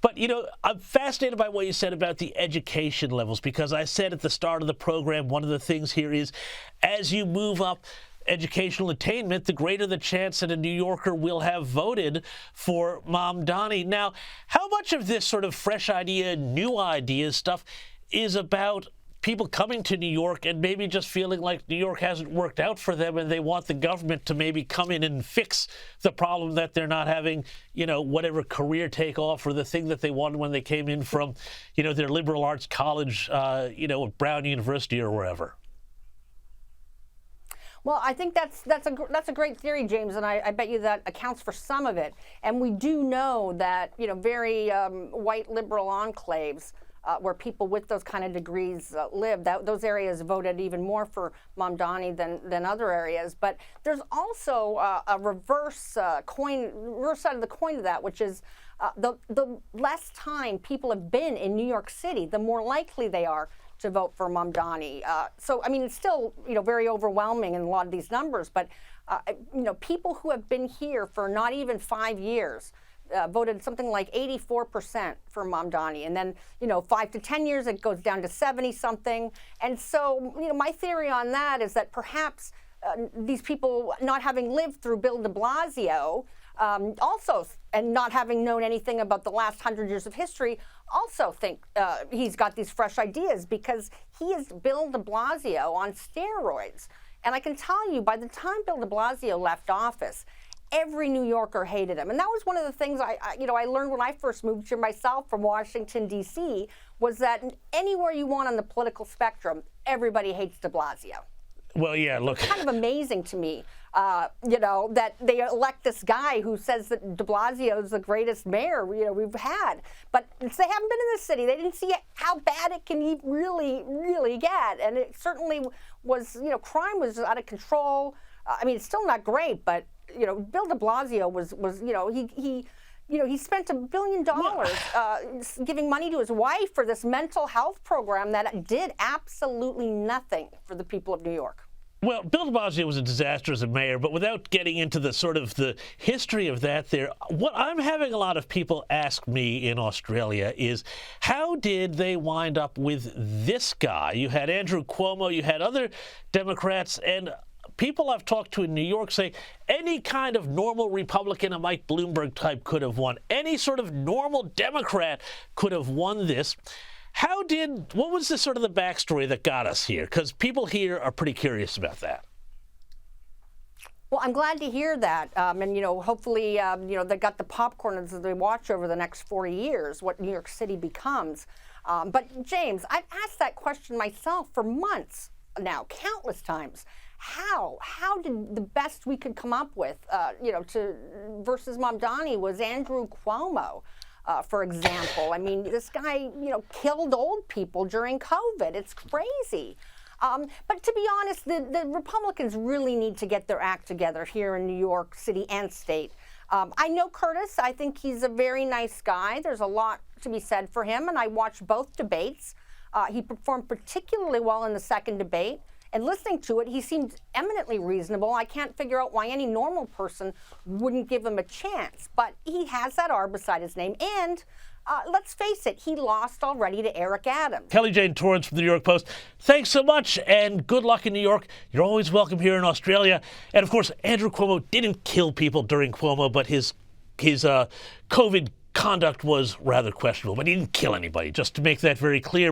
But, I'm fascinated by what you said about the education levels, because I said at the start of the program, one of the things here is as you move up educational attainment, the greater the chance that a New Yorker will have voted for Mamdani. Now, how much of this sort of fresh idea, new ideas stuff is about people coming to New York and maybe just feeling like New York hasn't worked out for them and they want the government to maybe come in and fix the problem that they're not having, whatever career take off or the thing that they wanted when they came in from, their liberal arts college, Brown University or wherever? Well, I think that's a great theory, James, and I bet you that accounts for some of it. And we do know that, very white liberal enclaves where people with those kind of degrees live, those areas voted even more for Mamdani than other areas. But there's also a reverse side of the coin to that, which is the less time people have been in New York City, the more likely they are to vote for Mamdani. So, I mean, it's still, very overwhelming in a lot of these numbers, but, people who have been here for not even 5 years voted something like 84% for Mamdani. And then, 5 to 10 years, it goes down to 70-something. And so, my theory on that is that perhaps these people, not having lived through Bill de Blasio, also, and not having known anything about the last 100 years of history, also think he's got these fresh ideas because he is Bill de Blasio on steroids. And I can tell you, by the time Bill de Blasio left office, every New Yorker hated him. And that was one of the things I learned when I first moved here myself from Washington, D.C., was that anywhere you want on the political spectrum, everybody hates de Blasio. Well, yeah, look. It's kind of amazing to me, that they elect this guy who says that de Blasio is the greatest mayor, we've had. But they haven't been in the city. They didn't see how bad it can really, really get. And it certainly was, crime was out of control. I mean, it's still not great, but, Bill de Blasio was he spent $1 billion giving money to his wife for this mental health program that did absolutely nothing for the people of New York. Well, Bill de Blasio was a disaster as a mayor, but without getting into the sort of the history of that there, what I'm having a lot of people ask me in Australia is, how did they wind up with this guy? You had Andrew Cuomo, you had other Democrats, and people I've talked to in New York say any kind of normal Republican, a Mike Bloomberg type, could have won. Any sort of normal Democrat could have won this. What was the sort of the backstory that got us here? Because people here are pretty curious about that. Well, I'm glad to hear that. And, hopefully, they got the popcorn as they watch over the next 40 years what New York City becomes. But, James, I've asked that question myself for months now, countless times. How did the best we could come up with, versus Mamdani was Andrew Cuomo, for example. I mean, this guy, killed old people during COVID. It's crazy. But to be honest, the Republicans really need to get their act together here in New York City and state. I know Curtis. I think he's a very nice guy. There's a lot to be said for him, and I watched both debates. He performed particularly well in the second debate. And listening to it, he seemed eminently reasonable. I can't figure out why any normal person wouldn't give him a chance. But he has that R beside his name. And let's face it, he lost already to Eric Adams. Kelly Jane Torrance from the New York Post, thanks so much, and good luck in New York. You're always welcome here in Australia. And, of course, Andrew Cuomo didn't kill people during Cuomo, but his COVID conduct was rather questionable. But he didn't kill anybody, just to make that very clear.